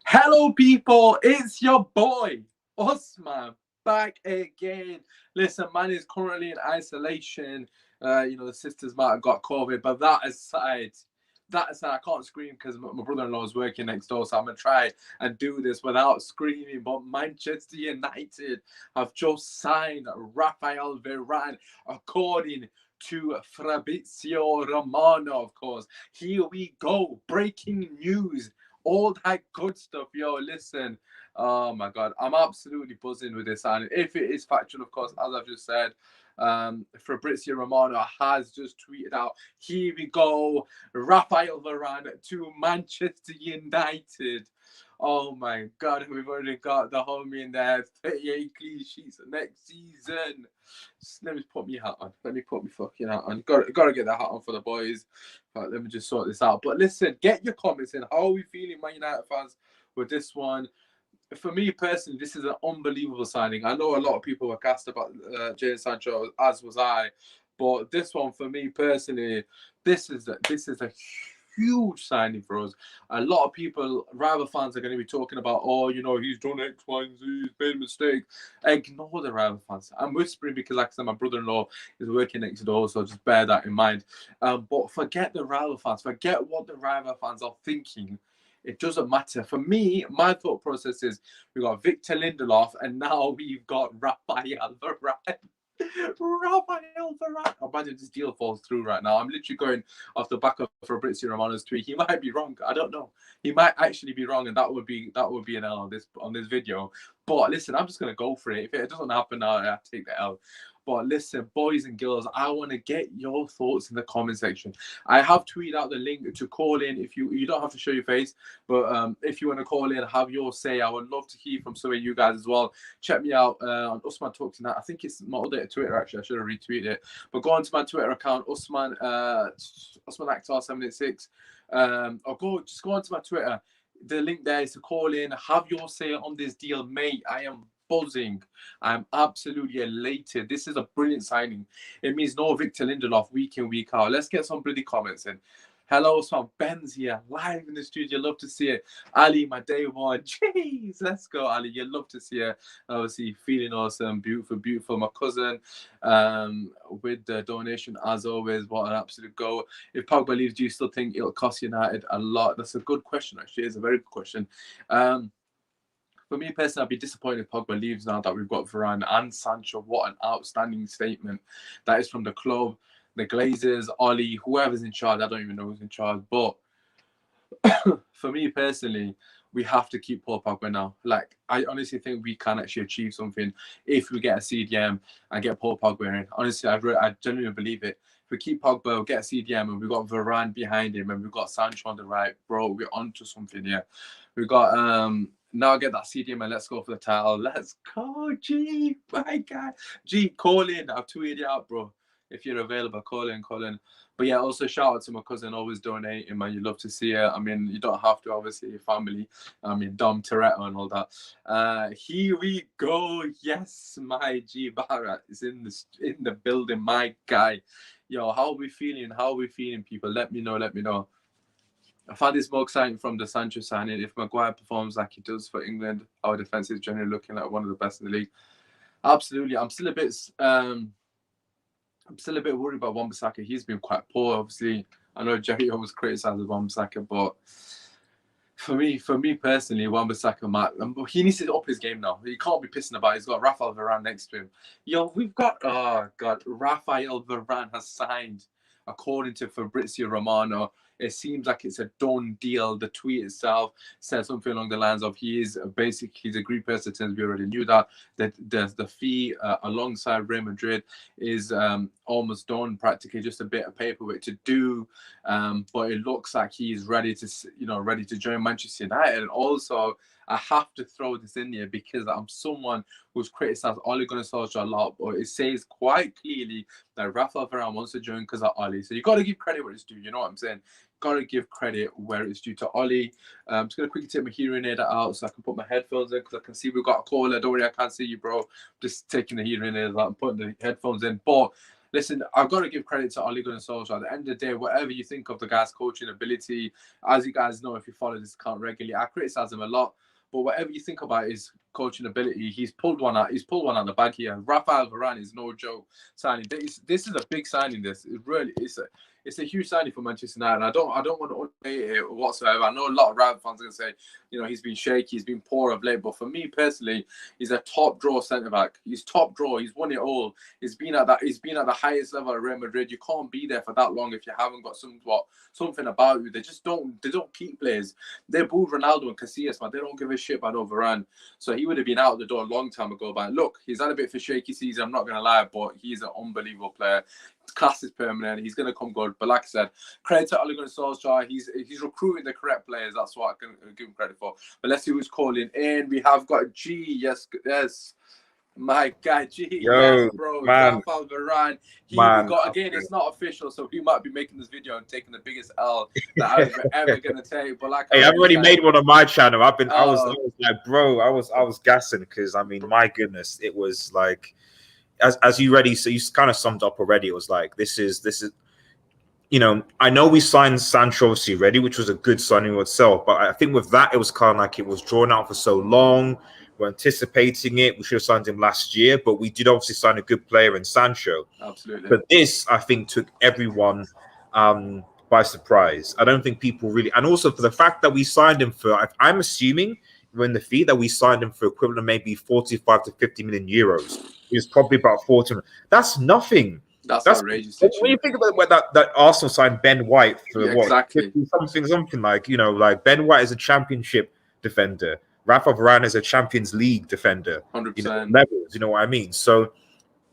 Hello, people. It's your boy, Osman, back again. Listen, man is currently in isolation. The sisters might have got COVID, but that aside, I can't scream because my brother-in-law is working next door, so I'm gonna try and do this without screaming. But Manchester United have just signed Rafael Varane, according to Fabrizio Romano, of course. Here we go. Breaking news, all that good stuff. Yo, listen. Oh my god, I'm absolutely buzzing with this. And if it is factual, of course, as I've just said, Fabrizio Romano has just tweeted out, here we go, Rafael Varane to Manchester United. Oh my god, we've already got the homie in there. 38 clean sheets next season. Just let me put my hat on. Let me put my fucking hat on. Gotta get that hat on for the boys. Right, let me just sort this out. But listen, get your comments in. How are we feeling, Man United fans, with this one? For me personally, this is an unbelievable signing. I know a lot of people were cast about Jadon Sancho, as was I, but this one for me personally, this is a huge signing for us. A lot of people, rival fans, are going to be talking about, oh, he's done X, Y, and Z, he's made a mistake. Ignore the rival fans. I'm whispering because, like I said, my brother-in-law is working next door, so just bear that in mind. But forget the rival fans. Forget what the rival fans are thinking. It doesn't matter. For me, my thought process is we've got Victor Lindelof and now we've got Rafael Varane. Rafael Varane. Imagine this deal falls through right now. I'm literally going off the back of Fabrizio Romano's tweet. He might be wrong. I don't know. He might actually be wrong, and that would be an L on this video. But listen, I'm just gonna go for it. If it doesn't happen, I take the L. But listen, boys and girls, I want to get your thoughts in the comment section. I have tweeted out the link to call in. If you don't have to show your face, but if you want to call in, have your say. I would love to hear from some of you guys as well. Check me out on Usman Talks tonight. I think it's my other Twitter actually. I should have retweeted it. But go on to my Twitter account, Usman Akhtar 786. Or just go on to my Twitter. The link there is to call in. Have your say on this deal, mate. I am buzzing. I'm absolutely elated. This is a brilliant signing. It means no Victor Lindelof week in, week out. Let's get some bloody comments in. Hello, so Ben's here, live in the studio. Love to see it. Ali, my day one. Jeez, let's go, Ali. You love to see it. Obviously, feeling awesome. Beautiful, beautiful. My cousin with the donation, as always. What an absolute go. If Pogba leaves, do you still think it'll cost United a lot? That's a good question, actually. It's a very good question. For me personally, I'd be disappointed if Pogba leaves now that we've got Varane and Sancho. What an outstanding statement that is from the club, the Glazers, Ollie, whoever's in charge. I don't even know who's in charge. But for me personally, we have to keep Paul Pogba now. Like, I honestly think we can actually achieve something if we get a CDM and get Paul Pogba in. Honestly, I genuinely believe it. If we keep Pogba, we'll get a CDM, and we've got Varane behind him, and we've got Sancho on the right, bro, we're onto something here. We've got now get that CDM and let's go for the title. Let's go, G, my guy. G, call in. I've tweeted you out, bro. If you're available, call in, call in. But yeah, also shout out to my cousin, always donating, man. You love to see it. I mean, you don't have to, obviously, your family. I mean, Dom Toretto and all that. Here we go. Yes, my G Barra is in the building, my guy. Yo, how are we feeling? How are we feeling, people? Let me know. Let me know. I found this more exciting from the Sancho signing. If Maguire performs like he does for England, our defense is generally looking like one of the best in the league. Absolutely. I'm still a bit worried about Wan-Bissaka. He's been quite poor, obviously. I know Jerry always criticizes Wan-Bissaka, but for me personally, Wan-Bissaka he needs to up his game now. He can't be pissing about. He's got Rafael Varane next to him. Yo, oh god, Rafael Varane has signed, according to Fabrizio Romano. It seems like it's a done deal. The tweet itself says something along the lines of he's agreed person terms. We already knew that. That the fee alongside Real Madrid is almost done, practically just a bit of paperwork to do. But it looks like he's ready to join Manchester United. And also, I have to throw this in here because I'm someone who's criticised Ole Gunnar Solskjaer a lot, but it says quite clearly that Rafael Varane wants to join because of Ole. So you got to give credit where it's due. You know what I'm saying? Got to give credit where it's due to Ole. I'm just going to quickly take my hearing aid out so I can put my headphones in because I can see we've got a caller. Don't worry, I can't see you, bro. Just taking the hearing aid out and putting the headphones in. But listen, I've got to give credit to Ole Gunnar Solskjaer. At the end of the day, whatever you think of the guy's coaching ability, as you guys know, if you follow this account regularly, I criticize him a lot. But whatever you think about his coaching ability, he's pulled one out. He's pulled one out of the bag here. Rafael Varane is no joke signing. This is a big signing. This it really is it's a huge signing for Manchester United. And I don't want to underrate it whatsoever. I know a lot of Real fans are going to say, you know, he's been shaky, he's been poor of late. But for me personally, he's a top draw centre back. He's top draw. He's won it all. He's been at the highest level at Real Madrid. You can't be there for that long if you haven't got something about you. They don't keep players. They booed Ronaldo and Casillas, man. They don't give a shit about Varane. So he would have been out the door a long time ago. But look, he's had a bit of a shaky season. I'm not going to lie, but he's an unbelievable player. Class is permanent. He's going to come good. But like I said, credit to Ole Gunnar Solskjaer. He's recruiting the correct players. That's what I can give him credit for. But let's see who's calling in. We have got G. Yes. My guy G. Yo, yes, bro. man. Rafael Varane. We got, again, it's not official, so we might be making this video and taking the biggest L that I'm ever going to take. But like, hey, I've already made one on my channel. I was like, bro, I was gassing because, I mean, my goodness, it was like, as you ready, so you kind of summed up already. It was like, this is, you know, I know we signed Sancho obviously ready, which was a good signing itself, but I think with that, it was kind of like it was drawn out for so long. We're anticipating it. We should have signed him last year, but we did obviously sign a good player in Sancho. Absolutely. But this, I think, took everyone by surprise. I don't think people really, and also for the fact that we signed him for, I'm assuming in the fee that we signed him for equivalent of maybe 45 to 50 million euros. It's probably about 40. That's nothing. That's outrageous. When you think about what that Arsenal signed Ben White for, exactly. something like, you know, like Ben White is a championship defender. Rafa Varane is a Champions League defender. 100%. You know, levels, you know what I mean? So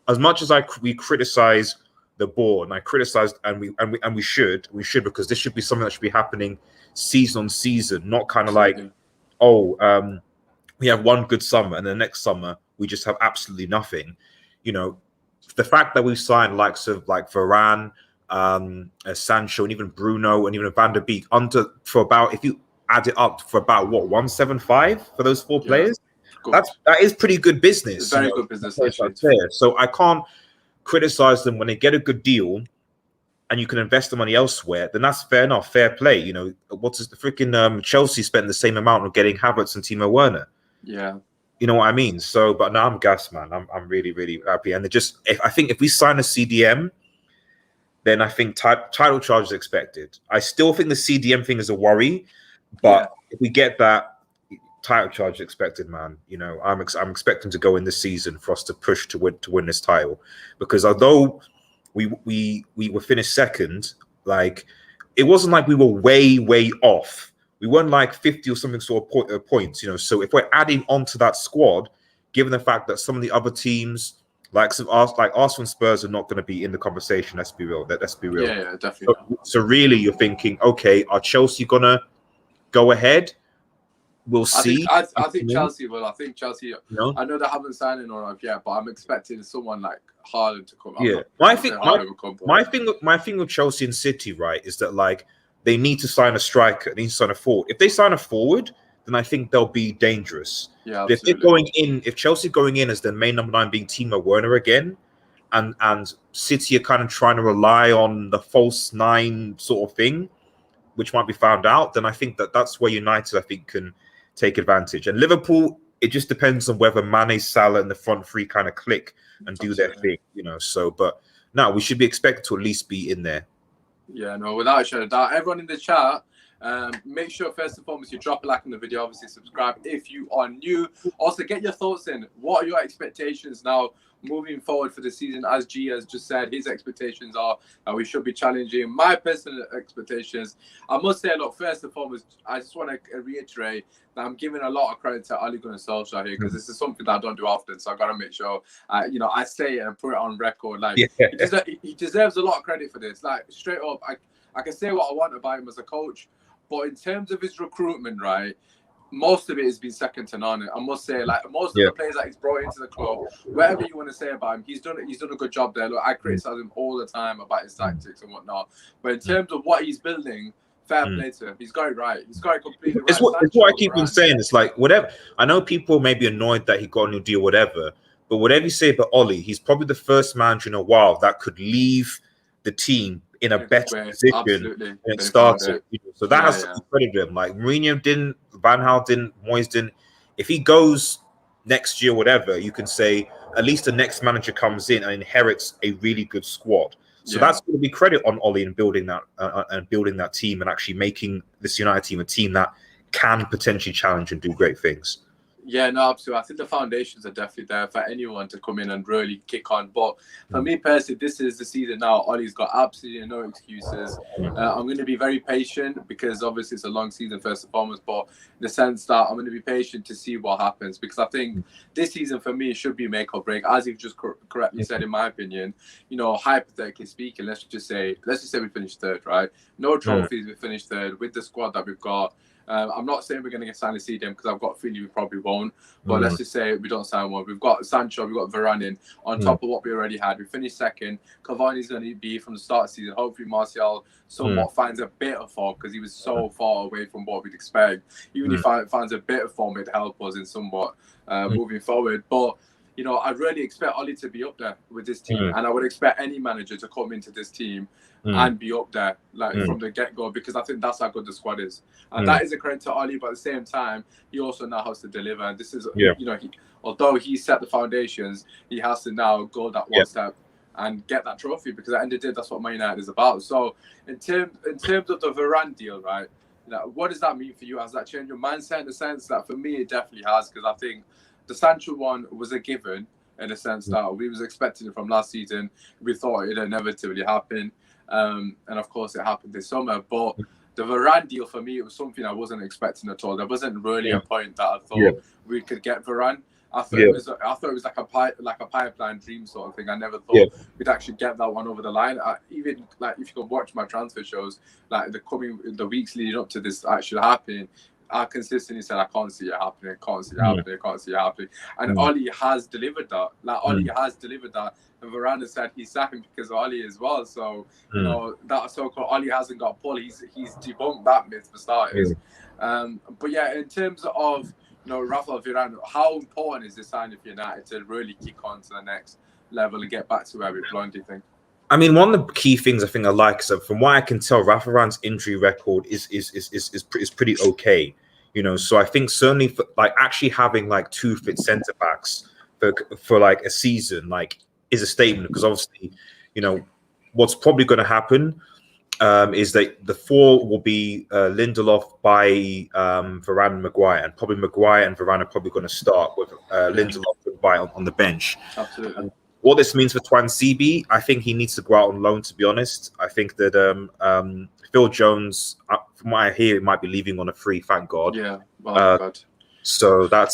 as much as we criticize the board, and I criticized, and we should because this should be something that should be happening season on season, not kind of like, we have one good summer and the next summer we just have absolutely nothing. You know, the fact that we've signed likes of like Varane, Sancho, and even Bruno, and even Van der Beek for about, if you add it up, for about what, 175 for those four players. That is pretty good business. It's very good business. So I can't criticize them when they get a good deal and you can invest the money elsewhere. Then that's fair enough, fair play. You know, what's the freaking Chelsea spent the same amount of getting Havertz and Timo Werner. Yeah. You know what I mean? So, but now I'm gassed, man. I'm really, really happy. And I think if we sign a CDM, then I think title charge is expected. I still think the CDM thing is a worry, but if we get that, title charge is expected, man. You know, I'm expecting to go in this season for us to push to win this title, because although we were finished second, like it wasn't like we were way off. We weren't like 50 or something sort of points, you know. So if we're adding onto that squad, given the fact that some of the other teams, like Arsenal and Spurs, are not going to be in the conversation, let's be real. Yeah, definitely. So really, you're thinking, okay, are Chelsea gonna go ahead? We'll see. I think Chelsea will. I think Chelsea. No? I know they haven't signed in or yet, but I'm expecting someone like Haaland to come. My thing with Chelsea and City, right, is that like, they need to sign a striker. They need to sign a forward. If they sign a forward, then I think they'll be dangerous. Yeah, but if Chelsea going in as the main number 9 being Timo Werner again, and City are kind of trying to rely on the false 9 sort of thing, which might be found out, then I think that's where United, I think, can take advantage. And Liverpool, it just depends on whether Mane, Salah, and the front three kind of click and do their thing, you know. So, but no, we should be expected to at least be in there. Yeah, no, without a shadow of doubt. Everyone in the chat, make sure first and foremost you drop a like on the video. Obviously, subscribe if you are new. Also, get your thoughts in. What are your expectations now moving forward for the season? As G has just said, his expectations are that we should be challenging. My personal expectations, I must say, look, first and foremost, I just want to reiterate that I'm giving a lot of credit to Ole Gunnar Solskjaer here, because this is something that I don't do often. So I got to make sure, you know, I say it and put it on record. Like, he deserves a lot of credit for this. Like, straight up, I can say what I want about him as a coach, but in terms of his recruitment, right, most of it has been second to none. I must say, like, most of the players that he's brought into the club, whatever you want to say about him, he's done a good job there. Look, I criticize him all the time about his tactics and whatnot, but in terms of what he's building, fair play to him. He's got it right. He's got it completely right. It's what I keep on saying. It's like, whatever. I know people may be annoyed that he got a new deal, whatever, But whatever you say about Ollie, he's probably the first manager in a while that could leave the team in a better position than it started. So that has to be credited him. Like Mourinho didn't, Van Gaal didn't, Moyes didn't. If he goes next year, whatever, you can say at least the next manager comes in and inherits a really good squad. So that's going to be credit on Ollie in building that team and actually making this United team a team that can potentially challenge and do great things. Yeah, no, absolutely. I think the foundations are definitely there for anyone to come in and really kick on. But for me personally, this is the season now. Ollie's got absolutely no excuses. I'm going to be very patient because obviously it's a long season first and foremost, but in the sense that I'm going to be patient to see what happens because I think this season for me should be make or break. As you've just correctly said, in my opinion, hypothetically speaking, let's just say we finished third, right? No trophies, we finished third with the squad that we've got. I'm not saying we're going to get signed to CDM because I've got a feeling we probably won't. But let's just say we don't sign one. We've got Sancho, we've got Varane in on top of what we already had. We finished second. Cavani's going to be from the start of the season. Hopefully Martial somewhat finds a bit of form because he was so far away from what we'd expect. Even if he finds a bit of form, it'd help us in somewhat moving forward. But I really expect Ollie to be up there with this team, and I would expect any manager to come into this team and be up there from the get-go because I think that's how good the squad is, and that is a credit to Ollie. But at the same time, he also knows how to deliver. And this is, although he set the foundations, he has to now go that one step and get that trophy because at the end of the day, that's what Man United is about. So in terms of the Varane deal, right? What does that mean for you? Has that changed your mindset in the sense that for me it definitely has because I think the Sancho one was a given in the sense that we was expecting it from last season. We thought it'd inevitably happen. And of course it happened this summer. But the Varane deal for me, it was something I wasn't expecting at all. There wasn't really a point that I thought we could get Varane. I thought it was like a pipeline dream sort of thing. I never thought we'd actually get that one over the line. Even if you could watch my transfer shows, like the weeks leading up to this actually happening, I consistently said I can't see it happening, can't see it happening. And Ollie has delivered that. And Varane said he signed because of Ollie as well. So that so-called Ollie hasn't got pull. He's debunked that myth for starters. But yeah, in terms of Rafael Varane, how important is this signing for United to really kick on to the next level and get back to where we belong? Do you think? I mean, one of the key things I think I like is that from what I can tell, Rafa Varane's injury record is pretty okay. So I think certainly for, actually having 2 fit centre backs for a season is a statement because obviously what's probably going to happen is that the 4 will be Lindelof by Varane and Maguire, and probably Maguire and Varane are probably going to start with Lindelof and by on the bench. Absolutely. What this means for Twan-Sibi, I think he needs to go out on loan, to be honest. I think that Phil Jones, from what I hear, might be leaving on a free, thank God. Yeah, God. So that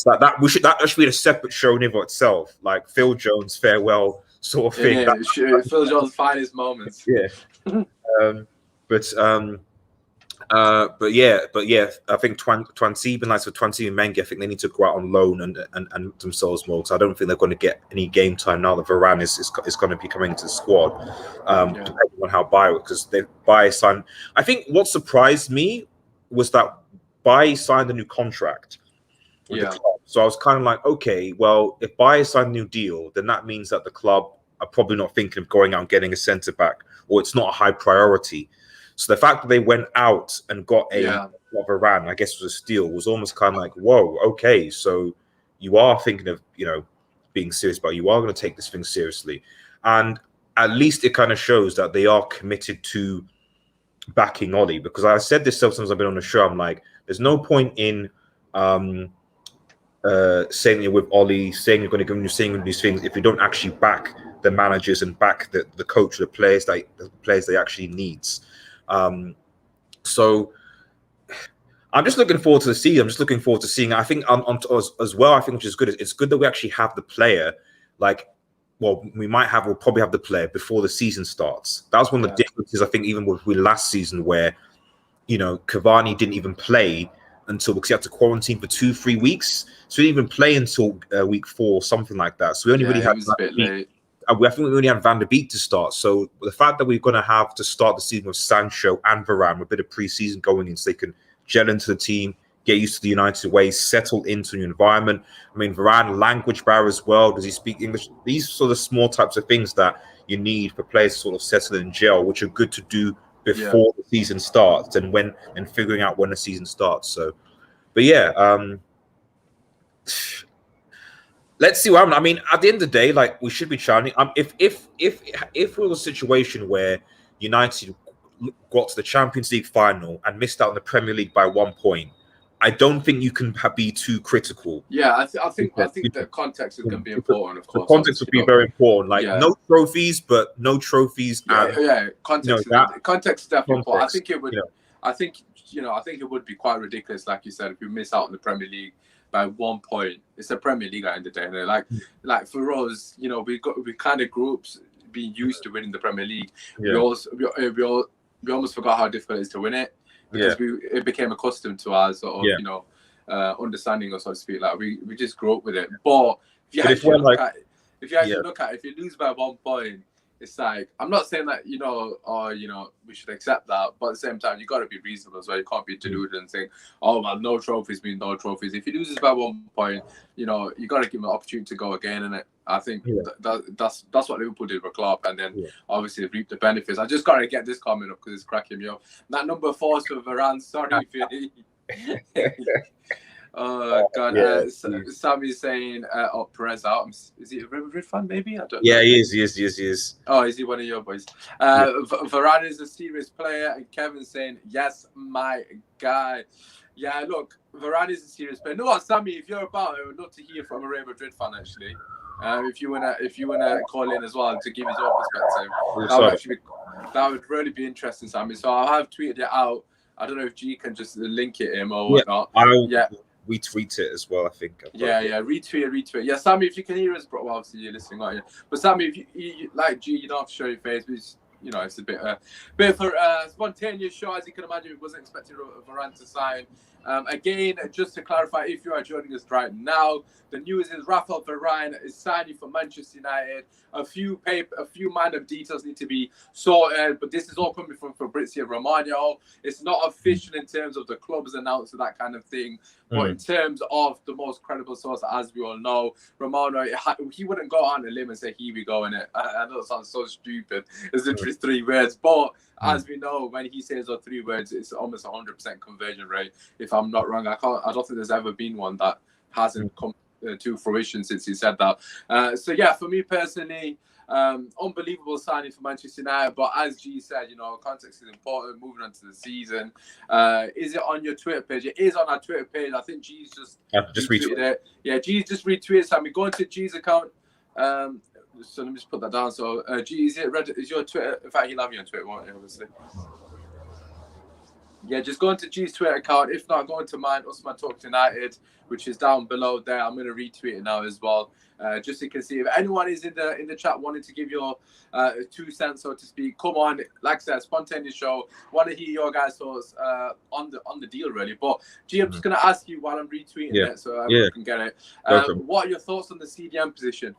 should be a separate show in itself, like Phil Jones farewell sort of thing. Yeah, Phil Jones' finest moments. Yeah. But yeah, I think Twan-Sibi and Twan-Sibi and Mengi, I think they need to go out on loan and themselves more because I don't think they're going to get any game time now that Varane is going to be coming into the squad, depending on how Bayer, because Bayer signed. I think what surprised me was that Bayer signed a new contract with the club. So I was kind of like, okay, well, if Bayer signed a new deal, then that means that the club are probably not thinking of going out and getting a centre back, or it's not a high priority. So the fact that they went out and got a Varane, I guess was a steal, was almost kind of like, whoa, okay, so you are thinking of, being serious about it. You are going to take this thing seriously. And at least it kind of shows that they are committed to backing Ollie, because I said this sometimes I've been on the show, I'm like, there's no point in saying you're with Ollie, saying you're going to give saying these things if you don't actually back the managers and back the coach, the players they actually needs. So I'm just looking forward to the season. I'm just looking forward to seeing. I think as well. I think which is good. It's good that we actually have the player. We'll probably have the player before the season starts. That was one of the differences I think even with last season where Cavani didn't even play until because he had to quarantine for 2-3 weeks. So he didn't even play until week 4, something like that. So we only really had a bit late. I think we only had Van der Beek to start. So the fact that we're going to have to start the season with Sancho and Varane with a bit of pre-season going in so they can gel into the team, get used to the United ways, settle into the environment. I mean, Varane, language barrier as well. Does he speak English? These sort of small types of things that you need for players to sort of settle in gel, which are good to do before the season starts and figuring out when the season starts. So, but yeah, let's see what happens. I mean, at the end of the day, like, we should be challenging. If it was a situation where United got to the Champions League final and missed out on the Premier League by 1 point, I don't think you can be too critical. Yeah, I think the context is going to be important. Of course, the context would be very important. Like, no trophies, but no trophies. Context is definitely important. I think it would. I think it would be quite ridiculous, like you said, if you miss out on the Premier League by 1 point. It's the Premier League at the end of the day. Like for us, we kind of grew up being used to winning the Premier League. We almost forgot how difficult it is to win it, because it became accustomed to our sort of understanding, or so to speak. Like we just grew up with it. But if you actually look at it, if you lose by 1 point, it's like, I'm not saying that we should accept that, but at the same time, you got to be reasonable as well. You can't be deluded and think, oh well, no trophies mean no trophies. If you lose by 1 point, you got to give them an opportunity to go again. And I think that's what Liverpool did with Klopp, and then obviously reap the benefits. I just got to get this comment up because it's cracking me up. That number 4 is for Varane. Sorry, Philly. Oh God! Sammy's saying, Perez out. Is he a Real Madrid fan? Maybe, I don't know. Yeah, he is. Oh, is he one of your boys? Varane is a serious player, and Kevin's saying, "Yes, my guy." Yeah, look, Varane is a serious player. No, Sammy, if you're about, I would love to hear from a Real Madrid fan actually. If you wanna call in as well to give his own perspective, that would really be interesting, Sammy. So I have tweeted it out. I don't know if G can just link it in or whatnot. Retweet it as well, I think. Retweet. Yeah, Sammy, if you can hear us, bro, well, obviously you're listening, aren't you? But Sammy, if you like G, you don't have to show your face, but it's a bit of a spontaneous show, as you can imagine. We wasn't expecting Varane to sign. Again, just to clarify, if you are joining us right now, the news is Rafael Varane is signing for Manchester United. A few minor details need to be sorted, but this is all coming from Fabrizio Romano. It's not official in terms of the club's announced that kind of thing, but in terms of the most credible source, as we all know, Romano, he wouldn't go on a limb and say, here we go, in it. I know it sounds so stupid. It's literally 3 words, but as we know, when he says those 3 words, it's almost 100% conversion rate. If I'm not wrong, I don't think there's ever been one that hasn't come to fruition since he said that. So yeah, for me personally, unbelievable signing for Manchester United. But as G said, context is important. Moving on to the season, is it on your Twitter page? It is on our Twitter page. I think G's just retweeted it. Yeah, G's just retweeted. So I'm going to G's account. So let me just put that down. So G, is your Twitter? In fact, he'll have you on Twitter, won't he? Obviously. Yeah, just go into G's Twitter account. If not, go into mine, Usman Talks United, which is down below there. I'm going to retweet it now as well, just so you can see. If anyone is in the chat wanting to give your 2 cents, so to speak, come on. Like I said, spontaneous show. Want to hear your guys' thoughts on the deal, really. But G, I'm just going to ask you while I'm retweeting it, so everyone can get it. What are your thoughts on the CDM position?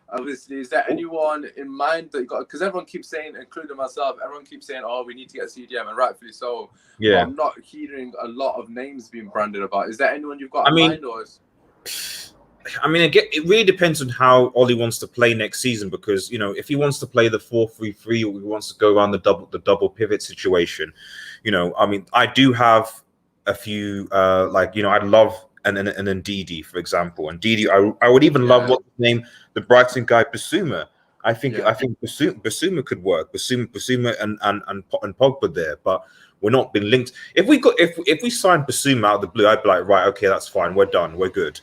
Obviously, is there anyone in mind that you got? Because everyone keeps saying, including myself, everyone keeps saying, "Oh, we need to get CDM," and rightfully so. Yeah, but I'm not hearing a lot of names being branded about. Is there anyone you've got in mind, or? It really depends on how Ollie wants to play next season. Because if he wants to play the 4-3-3, or he wants to go around the double pivot situation, I do have a few. I'd love. And then Ndidi, for example, and Ndidi, I would even love what's his name, the Brighton guy, Basuma. I think Basuma could work. Basuma and Pogba there, but we're not been linked. If we signed Basuma out of the blue, I'd be like, right, okay, that's fine, we're done, we're good.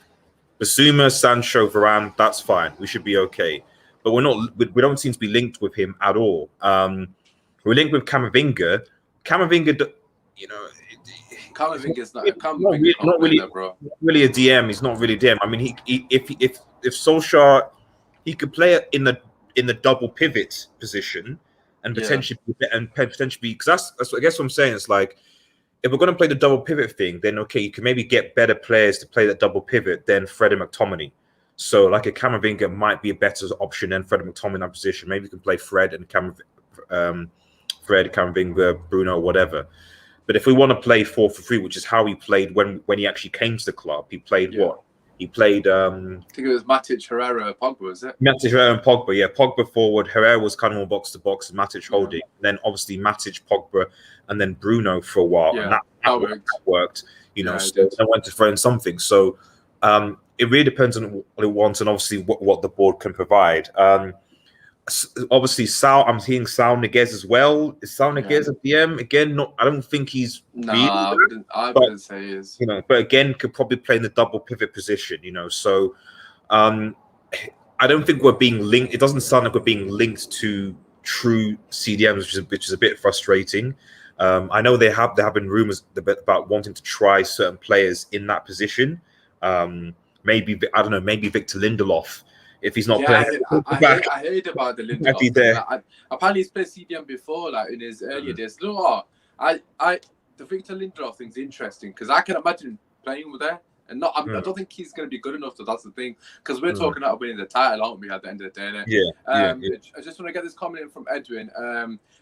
Basuma, Sancho, Varane, that's fine, we should be okay. But we're not. We don't seem to be linked with him at all. We're linked with Camavinga. Camavinga, Camavinga's not really a DM. He's not really a DM. I mean, if Solskjaer, he could play it in the double pivot position and potentially because that's I guess what I'm saying. It's like, if we're going to play the double pivot thing, then okay, you can maybe get better players to play that double pivot than Fred and McTominay. So like a Camavinga might be a better option than Fred and McTominay in that position. Maybe you can play Fred, Camavinga, Bruno, whatever. But if we want to play 4-3, which is how he played when he actually came to the club, he played what? He played. I think it was Matic, Herrera, Pogba, was it? Matic, Herrera, and Pogba. Yeah, Pogba forward. Herrera was kind of more box to box, and Matic holding. Then obviously Matic, Pogba, and then Bruno for a while, and that worked. You know, so I went to throw in something. So it really depends on what it wants, and obviously what the board can provide. Obviously, I'm seeing Sal Niguez as well. Is Sal Niguez a DM again? Not. I don't think he's. No, I wouldn't say he is. You know, but again, could probably play in the double pivot position. You know, so I don't think we're being linked. It doesn't sound like we're being linked to true CDMs, which is a bit frustrating. I know there have been rumors about wanting to try certain players in that position. Maybe I don't know. Maybe Victor Lindelof. If he's not playing, I heard about the Lindelof thing. Apparently, he's played CDM before, like in his earlier days. Look, the Victor Lindelof thing's interesting because I can imagine playing with there, and I don't think he's going to be good enough. So that's the thing, because we're talking about winning the title, aren't we? At the end of the day, innit? I just want to get this comment in from Edwin.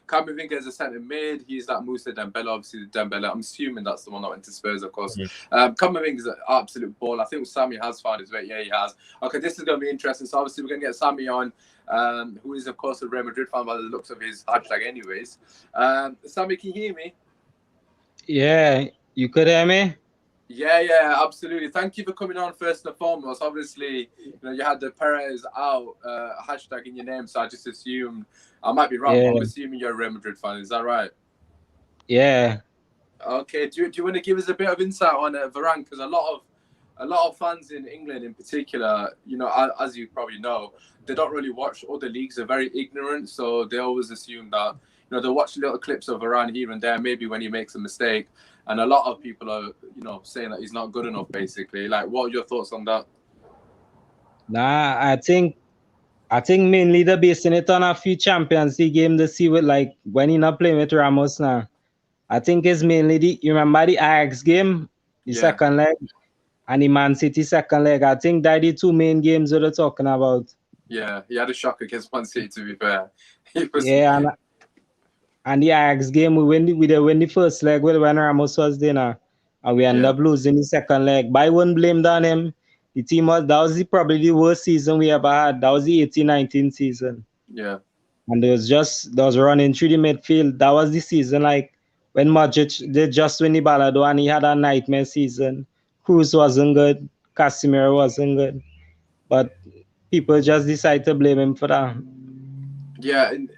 Camavinga is a centre mid. He's that Musa Dembele, obviously Dembele. I'm assuming that's the one that went to Spurs, of course. Camavinga is an absolute ball. I think Sammy has found his way. Yeah, he has. Okay, this is going to be interesting. So obviously we're going to get Sammy on, who is of course a Real Madrid fan by the looks of his hashtag, anyways. Sammy, can you hear me? Yeah, you could hear me. Yeah, absolutely. Thank you for coming on first and foremost. Obviously, you had the Perez out hashtag in your name, so I just assumed, I might be wrong, but I'm assuming you're a Real Madrid fan. Is that right? Yeah. Okay. Do you want to give us a bit of insight on Varane? Because a lot of fans in England, in particular, as you probably know, they don't really watch other leagues. They're very ignorant, so they always assume that they'll watch little clips of Varane here and there, maybe when he makes a mistake. And a lot of people are, saying that he's not good enough, basically. Like, what are your thoughts on that? Nah, I think mainly they're basing it on a few Champions League games to see what, like, when he's not playing with Ramos now. I think it's mainly you remember the Ajax game, the second leg, and the Man City second leg. I think that the two main games that they're talking about. Yeah, he had a shock against Man City, to be fair. And the Ajax game, we win the first leg when Ramos was there now, and we end up losing the second leg. But I wouldn't blame that on him. The team that was probably the worst season we ever had. That was the 18-19 season. Yeah. And there was running through the midfield. That was the season, like, when Modric did just win the Ballon d'Or and he had a nightmare season. Cruz wasn't good. Casemiro wasn't good. But people just decide to blame him for that. Yeah, and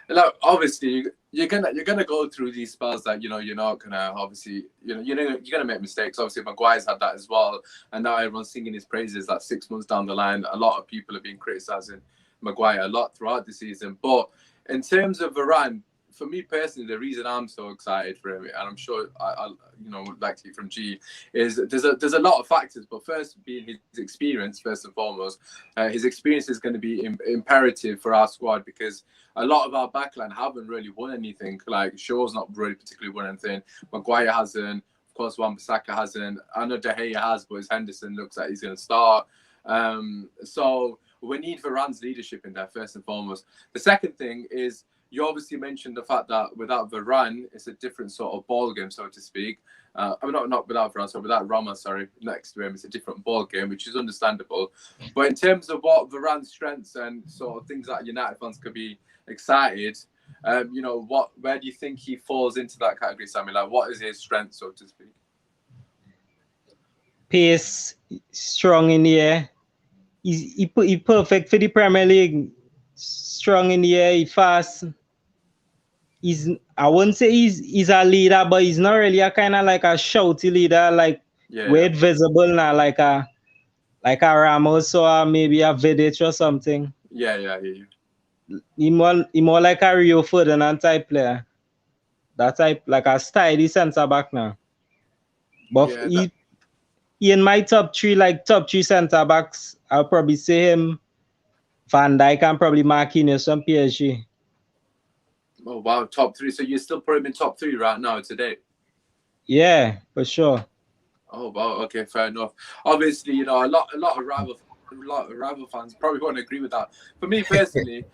like, obviously you're gonna go through these spells that you're not gonna obviously you're gonna make mistakes. Obviously Maguire's had that as well, and now everyone's singing his praises. That 6 months down the line, a lot of people have been criticizing Maguire a lot throughout the season. But in terms of Varane, for me personally, the reason I'm so excited for him, and I'm sure I would like to hear from G, is there's a lot of factors. But first, being his experience, first and foremost, his experience is going to be imperative for our squad, because a lot of our backline haven't really won anything. Like Shaw's not really particularly won anything. Maguire hasn't. Of course, Wan-Bissaka hasn't. I know De Gea has, but his Henderson looks like he's going to start. So we need Varane's leadership in there first and foremost. The second thing is, you obviously mentioned the fact that without Varane, it's a different sort of ball game, so to speak. I mean, not without Varane, so without Ramos, next to him, it's a different ball game, which is understandable. But in terms of what Varane's strengths and sort of things that United fans could be excited, where do you think he falls into that category, Sammy? Like, what is his strength, so to speak? Pace, strong in the air. He perfect for the Premier League. Strong in the air, he fast. I wouldn't say he's a leader, but he's not really a kind of like a shouty leader, like visible now, like a Ramos or maybe a Vidic or something. Yeah. He more like a Rio Ferdinand type player. That type, like a steady centre back now. But he in my top three centre backs, I'll probably say him, Van Dijk, and probably Marquinhos from PSG. Oh wow, top three. So you're still putting him in top three right now today? Yeah, for sure. Oh wow, okay, fair enough. Obviously, a lot of rival fans probably won't agree with that. For me personally,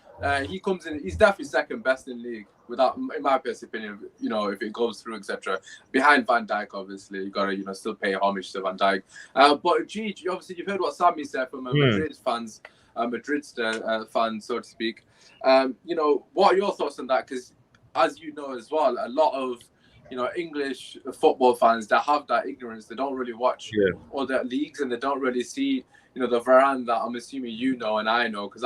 he comes in. He's definitely second best in the league. without, in my personal opinion, you know, if it goes through, etc. Behind Van Dijk, obviously, you gotta, you know, still pay homage to Van Dijk. But G, obviously, you've heard what Sammy said from Madrid fans, Madrid's fan, so to speak. You know, what are your thoughts on that? Because as you know as well, a lot of, you know, English football fans that have that ignorance, they don't really watch other leagues, and they don't really see, you know, the Varane that I'm assuming you know and I know, because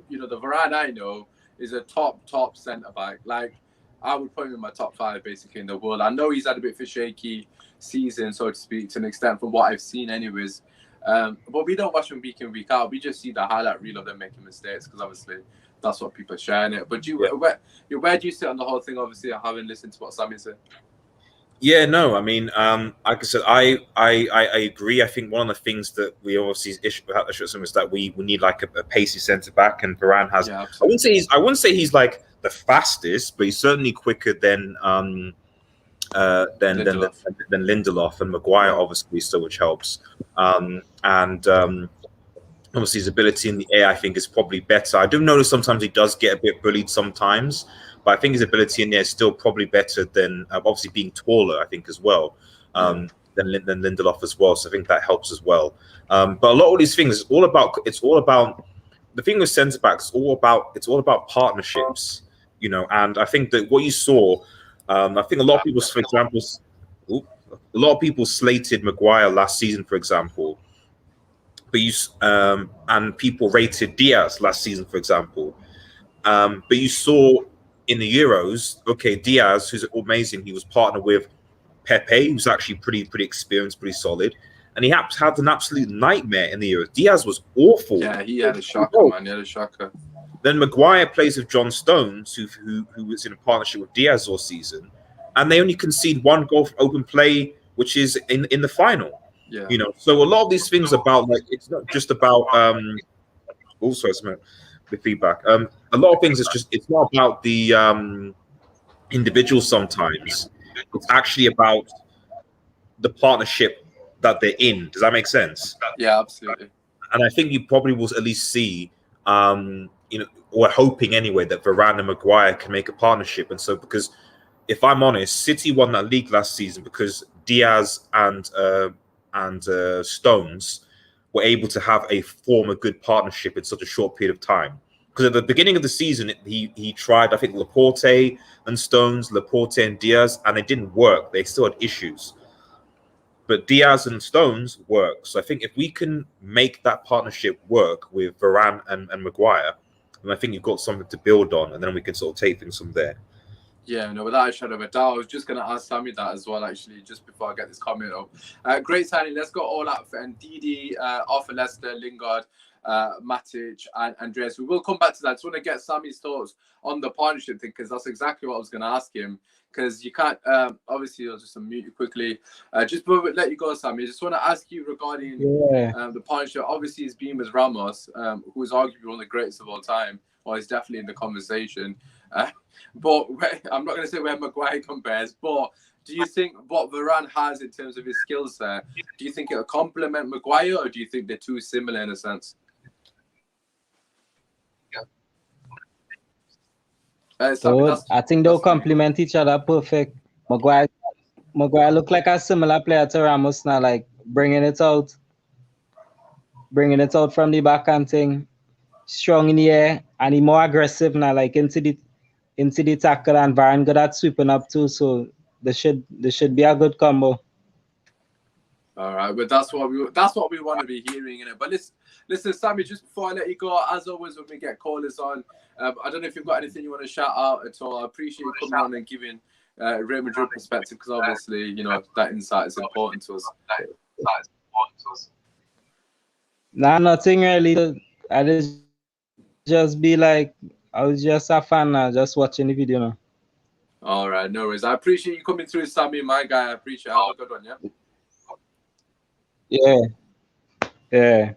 you know, the Varane I know is a top centre back. Like, I would put him in my top 5 basically in the world. I know he's had a bit of a shaky season, so to speak, to an extent from what I've seen, anyways. But we don't watch him week in, week out. We just see the highlight reel of them making mistakes, because obviously that's what people are sharing it. But where do you sit on the whole thing? Obviously, I haven't listened to what Sammy said. Yeah, no, I mean, like I said, I agree. I think one of the things that we obviously issue is that we need like a pacey centre back, and Varane has. Yeah, I wouldn't say he's like the fastest, but he's certainly quicker than Lindelof, and Maguire obviously, so which helps. Obviously his ability in the air, I think, is probably better. I do notice sometimes he does get a bit bullied sometimes, but I think his ability in there is still probably better than obviously being taller, I think, as well, than Lindelof as well. So I think that helps as well. But a lot of these things, it's all about the thing with centre backs. It's all about partnerships, you know. And I think that what you saw, I think a lot of people, for example, a lot of people slated Maguire last season, for example. But and people rated Diaz last season, for example. But you saw in the Euros, okay, Diaz, who's amazing, he was partnered with Pepe, who's actually pretty experienced, pretty solid, and he had an absolute nightmare in the Euros. Diaz was awful. Yeah, he had a shocker, man. He had a shocker. Then Maguire plays with John Stones, who was in a partnership with Diaz all season, and they only concede 1 goal for open play, which is in the final. Yeah. You know, so a lot of these things about, like, it's not just about also the feedback. A lot of things it's not about the individuals sometimes. It's actually about the partnership that they're in. Does that make sense? Yeah, absolutely. And I think you probably will at least see you know, we're hoping anyway that Varane and Maguire can make a partnership. And so, because if I'm honest, City won that league last season because Diaz and Stones were able to form a good partnership in such a short period of time. Because at the beginning of the season, he tried, I think, Laporte and Stones, Laporte and Diaz, and it didn't work. They still had issues. But Diaz and Stones work. So I think if we can make that partnership work with Varane and Maguire, then I think you've got something to build on, and then we can sort of take things from there. Yeah, no, without a shadow of a doubt. I was just going to ask Sammy that as well, actually, just before I get this comment up. Great signing. Let's go all out for Ndidi, off for Leicester, Lingard, Matic, and Andreas. We will come back to that. I just want to get Sammy's thoughts on the partnership thing, because that's exactly what I was going to ask him. Because you can't, obviously, I'll just unmute you quickly. Just before we let you go, Sammy, I just want to ask you regarding the partnership. Obviously, it's been with Ramos, who is arguably one of the greatest of all time, or he's definitely in the conversation. But I'm not going to say where Maguire compares, but do you think what Varane has in terms of his skills there, do you think it'll complement Maguire, or do you think they're too similar in a sense? I think they'll complement each other perfect. Maguire look like a similar player to Ramos now, like bringing it out from the back and thing, strong in the air, and he more aggressive now, like into the tackle, and Varane good at sweeping up too. So there should be a good combo. All right, but that's what we want to be hearing in it. But listen, Sammy, just before I let you go, as always when we get callers on, I don't know if you've got anything you want to shout out at all. I appreciate you coming on and giving Real Madrid perspective, because obviously, you know, that insight is important to us. Nah, nothing really. I just be like, I was just a fan now, just watching the video now. All right, no worries. I appreciate you coming through, Sammy, my guy. I appreciate it. Have a good one, yeah? Yeah.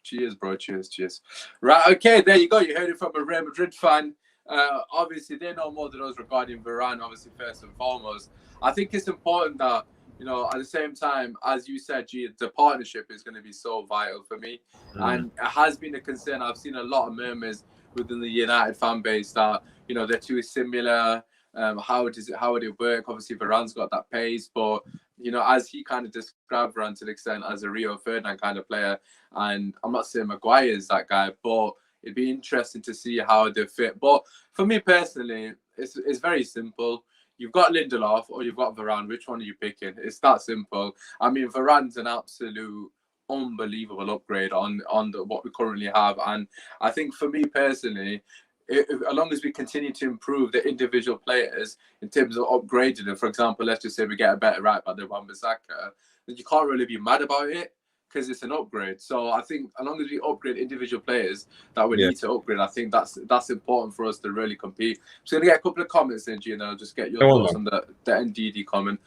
Cheers, bro. Cheers. Right, okay, there you go. You heard it from a Real Madrid fan. Obviously, they know more than us regarding Varane, obviously, first and foremost. I think it's important that, you know, at the same time, as you said, G, the partnership is going to be so vital for me. And it has been a concern. I've seen a lot of murmurs within the United fan base that, you know, they're too similar. How would it work? Obviously, Varane's got that pace, but you know, as he kind of described Varane to the extent as a Rio Ferdinand kind of player, and I'm not saying Maguire is that guy, but it'd be interesting to see how they fit. But for me personally, it's very simple. You've got Lindelof or you've got Varane. Which one are you picking? It's that simple. I mean, Varane's an absolute unbelievable upgrade on what we currently have, and I think for me personally, as long as we continue to improve the individual players in terms of upgrading them, for example, let's just say we get a better right back than Wan-Bissaka, then you can't really be mad about it because it's an upgrade. So I think as long as we upgrade individual players that we need to upgrade, I think that's important for us to really compete. So I'm going to get a couple of comments in, Gino. Just get your thoughts on the NDD comment.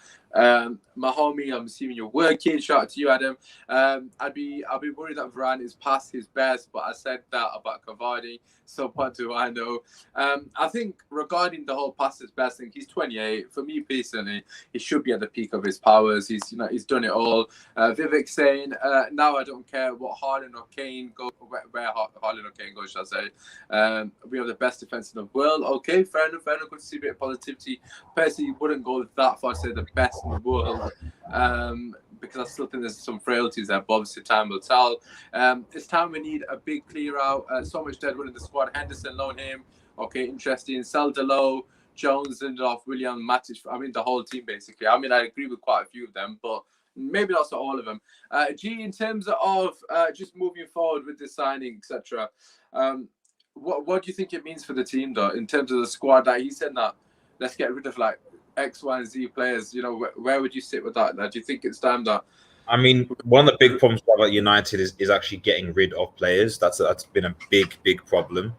My homie, I'm assuming you're working. Shout out to you, Adam. I'd be worried that Varane is past his best, but I said that about Cavani. So what do I know? I think regarding the whole past his best thing, he's 28. For me personally, he should be at the peak of his powers. He's done it all. Vivek saying, now I don't care what Haaland or Kane go, where Haaland or Kane goes, shall I say. We have the best defense in the world. Okay, fair enough. Good to see a bit of positivity. Personally, wouldn't go that far to say the best in the world, because I still think there's some frailties there, but obviously time will tell. It's time we need a big clear out. So much deadwood in the squad. Henderson, loan him. Okay, interesting. Sell Delo, Jones, Lindelof, William, Matic. I mean, the whole team basically. I mean, I agree with quite a few of them, but maybe not all of them. G, in terms of just moving forward with this signing, etc. What do you think it means for the team, though, in terms of the squad? That he said that let's get rid of like X, Y, and Z players. You know, where would you sit with that? Do you think it's time that? I mean, one of the big problems about United is actually getting rid of players. That's been a big problem.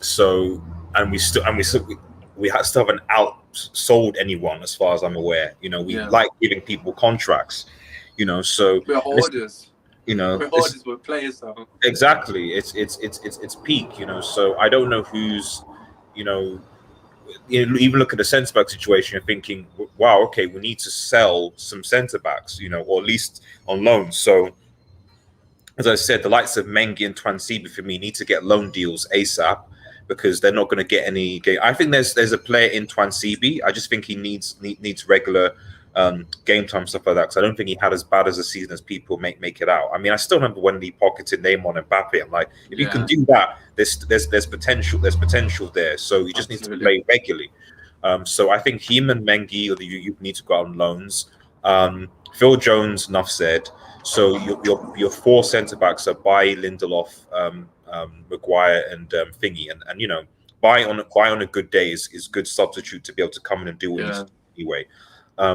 So we still haven't outsold anyone as far as I'm aware. You know, we like giving people contracts. You know, so we're hoarders. You know, we're hoarders with players. Though. Exactly, it's peak. You know, so I don't know who's, you know. Even look at the centre back situation, you're thinking, wow, okay, we need to sell some centre backs, you know, or at least on loan. So, as I said, the likes of Mengi and Twansibi for me need to get loan deals ASAP because they're not going to get any game. I think there's a player in Twansibi. I just think he needs regular game time, stuff like that. Because I don't think he had as bad as a season as people make it out. I mean, I still remember when he pocketed Neymar and Mbappe. I'm like, if you can do that, there's potential. There's potential there. So you just need to play regularly. So I think him and Mengi, or you need to go out on loans. Phil Jones, enough said. So your four centre backs are Bailly, Lindelof, Maguire, and Thingy, and you know, Bailly on a good day is good substitute to be able to come in and do what he needs to do anyway.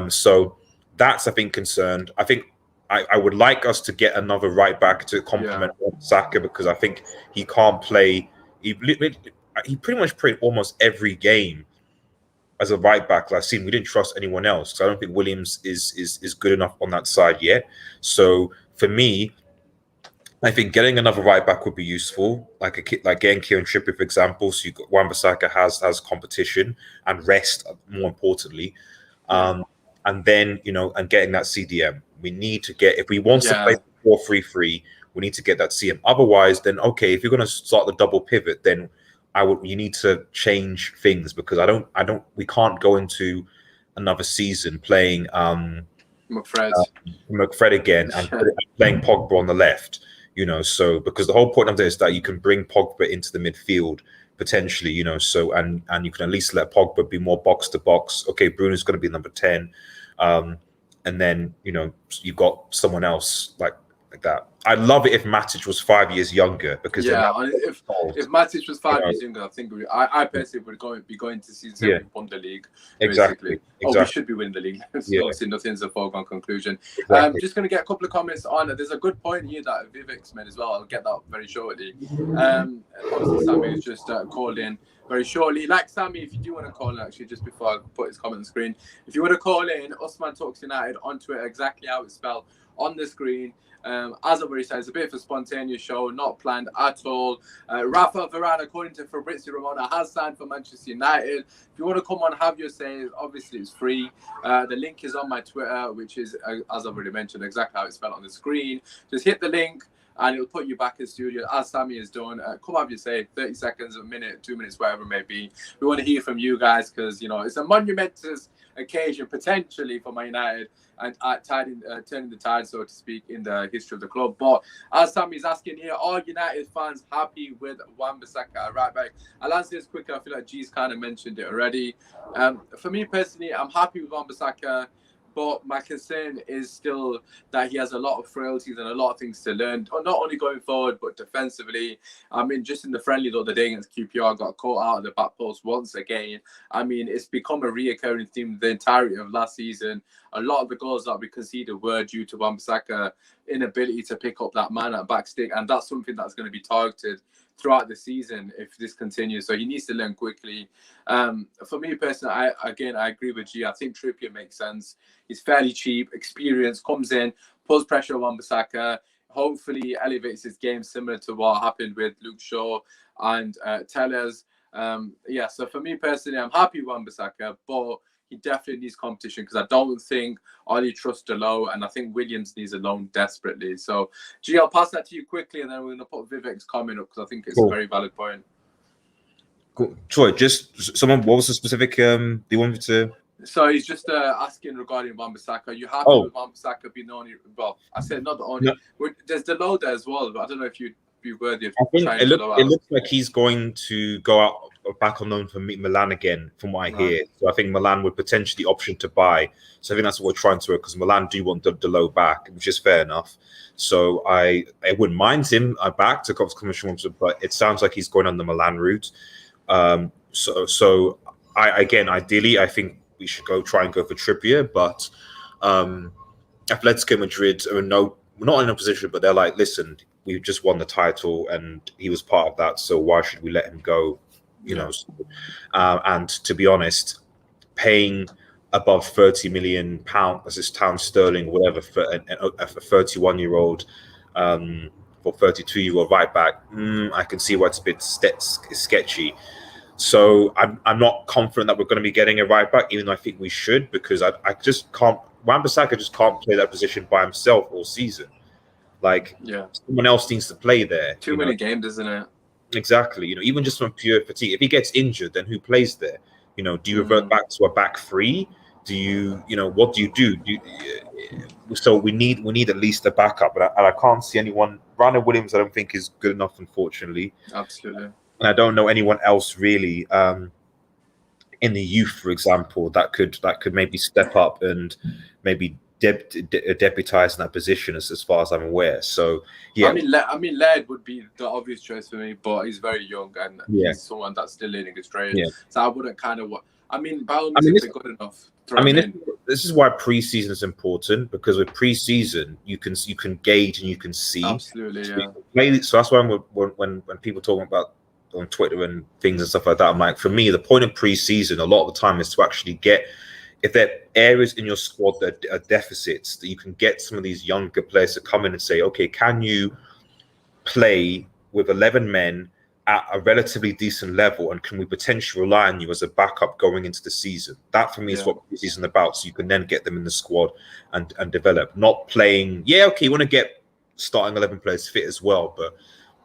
So that's, I think, concerned. I think I would like us to get another right back to complement Saka because I think he can't play. He pretty much played almost every game as a right back last season. We didn't trust anyone else because I don't think Williams is good enough on that side yet. So for me, I think getting another right back would be useful, like getting Kieran Trippier, for example. So Wan-Bissaka has competition and rest, more importantly. And then, you know, and getting that CDM. We need to get, if we want to play 4-3-3, we need to get that CM. Otherwise, then okay, if you're going to start the double pivot, then you need to change things because we can't go into another season playing McFred again and playing Pogba on the left. You know, so because the whole point of this is that you can bring Pogba into the midfield potentially, you know, so and you can at least let Pogba be more box to box. Okay, Bruno's going to be number 10, and then you know you've got someone else like that. I'd love it if Matic was 5 years younger because if Matic was 5 years younger, I think I personally would be going to season 7 in Bundesliga. Exactly. We should be winning the league. Obviously, nothing's a foregone conclusion. Just going to get a couple of comments on it. There's a good point here that Vivek's made as well. I'll get that very shortly. Obviously, Sammy has just called in very shortly. Like Sammy, if you do want to call in, actually, just before I put his comment on the screen, if you want to call in, Usman Talks United on Twitter, exactly how it's spelled. on the screen. As I've already said, it's a bit of a spontaneous show, not planned at all. Rafa Varane, according to Fabrizio Romano, has signed for Manchester United. If you want to come on, have your say, obviously it's free. The link is on my Twitter, which is, as I've already mentioned, exactly how it's spelled on the screen. Just hit the link and it'll put you back in studio, as Sammy has done. Come have your say, 30 seconds, a minute, 2 minutes, whatever it may be. We want to hear from you guys because, you know, it's a monumentous occasion potentially for Man United and turning the tide, so to speak, in the history of the club. But as Sammy's asking here, are United fans happy with Wan-Bissaka at right back? I'll answer this quicker. I feel like G's kind of mentioned it already. For me personally, I'm happy with Wan-Bissaka, but my concern is still that he has a lot of frailties and a lot of things to learn, not only going forward, but defensively. I mean, just in the friendly the other day against QPR, got caught out of the back post once again. I mean, it's become a reoccurring theme the entirety of last season. A lot of the goals that we conceded were due to Wan-Bissaka's inability to pick up that man at back stick, and that's something that's going to be targeted throughout the season if this continues. So he needs to learn quickly. For me personally, I agree with G. I think Trippier makes sense. He's fairly cheap, experienced, comes in, pulls pressure on Wan-Bissaka, hopefully elevates his game similar to what happened with Luke Shaw and Tellez. So for me personally, I'm happy with Wan-Bissaka, but he definitely needs competition because I don't think Ollie trusts Delo, and I think Williams needs a loan desperately. So, G, I'll pass that to you quickly, and then we're going to put Vivek's comment up because I think it's a very valid point. Cool. Troy, just someone, what was the specific do you want me to? So he's just asking regarding Wan-Bissaka. You happy with Wan-Bissaka being the only? Well, I said not the only. No. There's Delo there as well, but I don't know if you'd be worthy of trying it looks like he's going to go out back on loan for Milan again, from what I hear. So I think Milan would potentially option to buy. So I think that's what we're trying to do, because Milan do want Delo back, which is fair enough. So I wouldn't mind him back to commission, but it sounds like he's going on the Milan route. So ideally, I think we should try and go for Trippier, but Atletico Madrid are not in a position, but they're like, listen, we just won the title and he was part of that, so why should we let him go? You know, and to be honest, paying above £30 million, pounds sterling, whatever, for a 31-year-old or 32-year-old right back, I can see why it's a bit sketchy. So I'm not confident that we're going to be getting a right back, even though I think we should, because I just can't. Wan-Bissaka just can't play that position by himself all season. Like, someone else needs to play there. Too many games, isn't it? Exactly. You know, even just from pure fatigue. If he gets injured, then who plays there? You know, do you revert back to a back three? Do you, what do you do? So we need at least a backup, and I can't see anyone. Rana Williams, I don't think is good enough, unfortunately. Absolutely. And I don't know anyone else really in the youth, for example, that could maybe step up and maybe deputize in that position, as far as I'm aware. So yeah, I mean, Laird would be the obvious choice for me, but he's very young and he's someone that's still learning his trade. Yeah. So I wouldn't kind of. I mean, by all means, if they're good enough. This is why preseason is important, because with preseason you can gauge and you can see. Absolutely, So that's why when people talk about on Twitter and things and stuff like that, I'm like, for me, the point of preseason a lot of the time is to actually get, if there are areas in your squad that are deficits, that you can get some of these younger players to come in and say, okay, can you play with 11 men at a relatively decent level, and can we potentially rely on you as a backup going into the season? That for me is what preseason is about. So you can then get them in the squad and develop, not playing. Yeah, okay, you want to get starting 11 players fit as well, but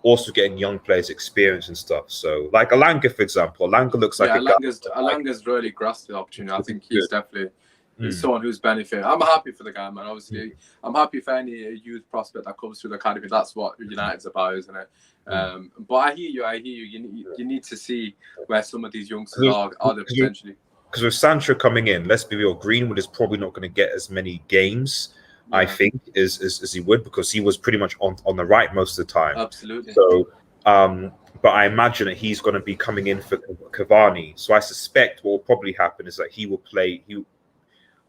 also getting young players experience and stuff. So like Alanga, for example, looks like Alanga's really grasped the opportunity. I think he's definitely someone who's benefiting. I'm happy for the guy, man. Obviously, I'm happy for any youth prospect that comes through the academy. That's what United's about, isn't it? But I hear you. You need to see where some of these youngsters are there potentially. Because with Sancho coming in, let's be real, Greenwood is probably not going to get as many games, I think, as he would, because he was pretty much on the right most of the time. Absolutely. So, but I imagine that he's going to be coming in for Cavani. So I suspect what will probably happen is that he will play.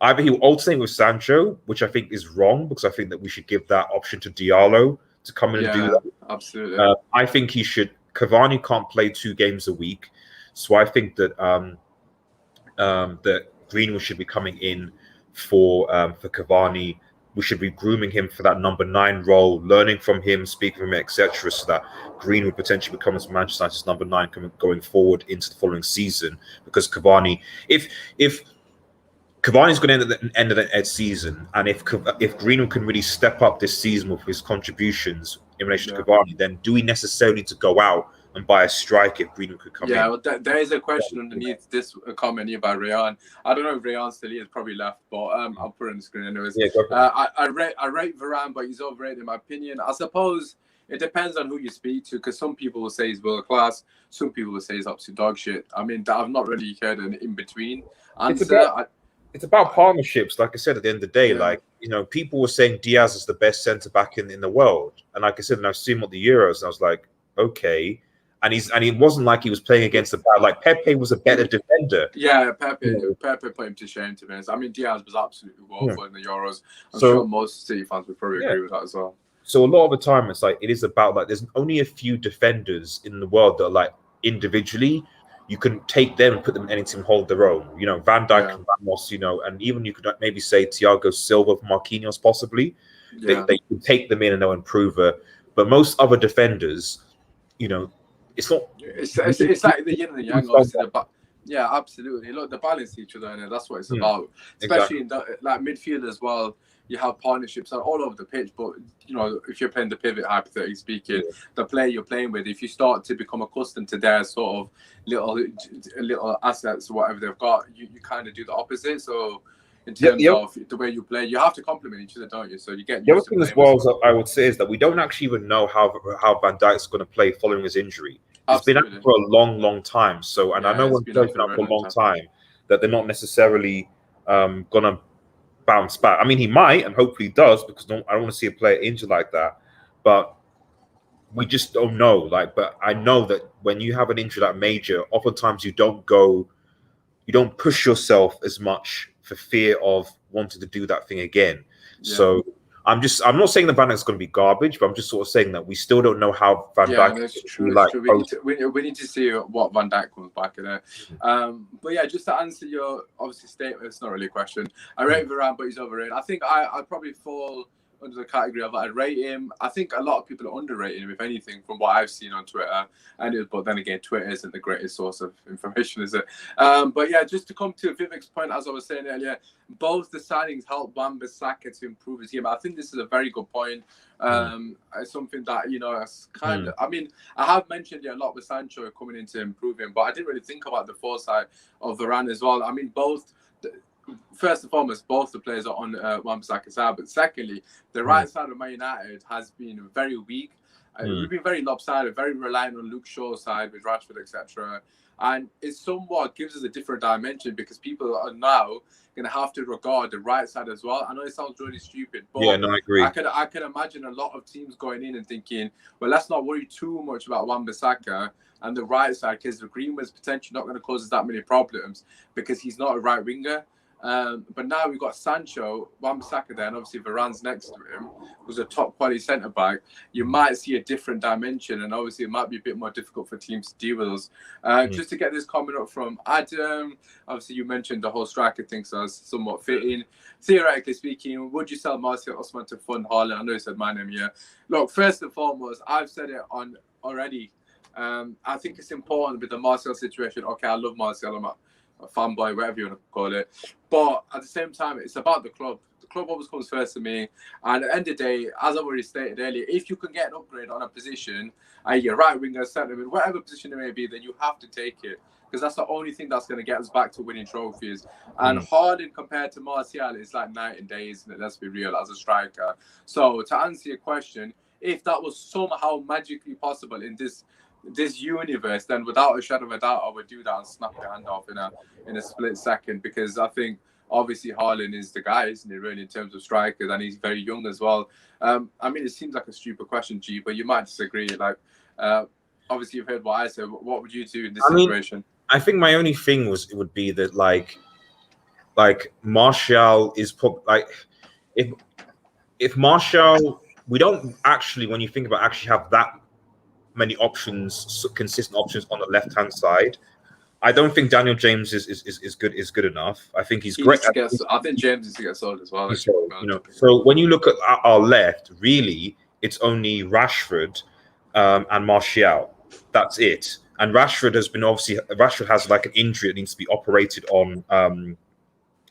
Either he will alternate with Sancho, which I think is wrong, because I think that we should give that option to Diallo to come in and do that. Absolutely. I think he should. Cavani can't play 2 games a week, so I think that that Greenwood should be coming in for Cavani we should be grooming him for that number 9 role, learning from him, speaking from him, etc., so that Green would potentially become Manchester United's number 9 going forward into the following season. Because Cavani, if Cavani's going to end of the season, and if Greenwood can really step up this season with his contributions in relation to Cavani, then do we necessarily need to go out and buy a striker if Greenwood could come in? Yeah, well, there is a question underneath this comment here by Rayan. I don't know if Rayan still is, probably left, but I'll put it on the screen anyways. Yeah, go for it. I rate Varane, but he's overrated in my opinion. I suppose it depends on who you speak to, because some people will say he's world class, some people will say he's absolute dog shit. I mean, I've not really heard an in-between answer. It's about partnerships, like I said, at the end of the day. Like, people were saying Diaz is the best centre-back in the world. And like I said, and I've seen him at the Euros, and I was like, okay. And it wasn't like he was playing against like Pepe was a better defender. Yeah, Pepe put him to shame, to be honest. I mean, Diaz was absolutely woeful in the Euros. I'm sure most City fans would probably agree with that as well. So a lot of the time, it's like, it is about, like, there's only a few defenders in the world that are, like, individually, you can take them and put them in any team, hold their own. Van Dijk and Ramos, and even you could maybe say Thiago Silva, Marquinhos, possibly. Yeah. They can take them in and they'll improve it. But most other defenders, it's not. It's like the yin and the yang, obviously. Yeah, absolutely. Look, they balance each other, and that's what it's about. Especially in midfield as well. You have partnerships all over the pitch, but if you're playing the pivot, hypothetically speaking, the player you're playing with, if you start to become accustomed to their sort of little assets or whatever they've got, you kind of do the opposite. So in terms of the way you play, you have to complement each other, don't you? So you get the other thing as well. I would say is that we don't actually even know how Van Dijk's going to play following his injury. It's been out for a long time. So, and I know when players been out for a long time that they're not necessarily going to bounce back. I mean, he might, and hopefully he does, because I don't want to see a player injured like that. But we just don't know. But I know that when you have an injury that major, oftentimes you don't push yourself as much for fear of wanting to do that thing again. Yeah. So I'm not saying that Van Dijk's going to be garbage, but I'm just sort of saying that we still don't know how Van Dijk is true. We need to see what Van Dijk comes back in there. But yeah, just to answer your obviously statement, it's not really a question. I rate Varane, but he's overrated. I think I'd probably fall under the category of I'd rate him. I think a lot of people are underrating him, if anything, from what I've seen on Twitter. But then again, Twitter isn't the greatest source of information, is it? But yeah, just to come to Vivek's point, as I was saying earlier, both the signings help Wan-Bissaka to improve his game. I think this is a very good point. It's something that, it's kind of, I mean, I have mentioned it a lot with Sancho coming in to improve him, but I didn't really think about the foresight of Varane as well. I mean, first and foremost, both the players are on Wan-Bissaka's side, but secondly, the right side of Man United has been very weak. We've been very lopsided, very reliant on Luke Shaw's side with Rashford, etc. And it somewhat gives us a different dimension, because people are now going to have to regard the right side as well. I know it sounds really stupid, but I agree. I can imagine a lot of teams going in and thinking, well, let's not worry too much about Wan-Bissaka and the right side, because the Greenwood's potentially not going to cause us that many problems because he's not a right winger. But now we've got Sancho, Wan-Bissaka there, and obviously Varane's next to him, who's a top quality centre back. You might see a different dimension, and obviously it might be a bit more difficult for teams to deal with us. Just to get this comment up from Adam, obviously you mentioned the whole striker thing, so that's somewhat fitting. Theoretically speaking, would you sell Martial Osman to fund Haaland? I know you said my name here. Look, first and foremost, I've said it on already. I think it's important with the Martial situation. Okay, I love Martial. I'm a fanboy, whatever you want to call it. But at the same time, it's about the club. The club always comes first to me. And at the end of the day, as I've already stated earlier, if you can get an upgrade on a position, your right winger, centre mid, whatever position it may be, then you have to take it. Because that's the only thing that's going to get us back to winning trophies. And Haaland compared to Martial is like night and day, isn't it? Let's be real, as a striker. So to answer your question, if that was somehow magically possible in this universe, then without a shadow of a doubt, I would do that and snap your hand off in a split second, because I think obviously Haaland is the guy, isn't he, really, in terms of strikers, and he's very young as well. I mean, it seems like a stupid question, G, but you might disagree. Obviously you've heard what I said. What would you do in this situation? I think my only thing would be that like Martial is if Martial, we don't actually, when you think about actually have that many options, consistent options on the left-hand side. I don't think Daniel James is good enough. I think he's He great. needs to get, I think James needs to get sold as well. So, so when you look at our left, really, it's only Rashford and Martial. That's it. And Rashford has like an injury that needs to be operated on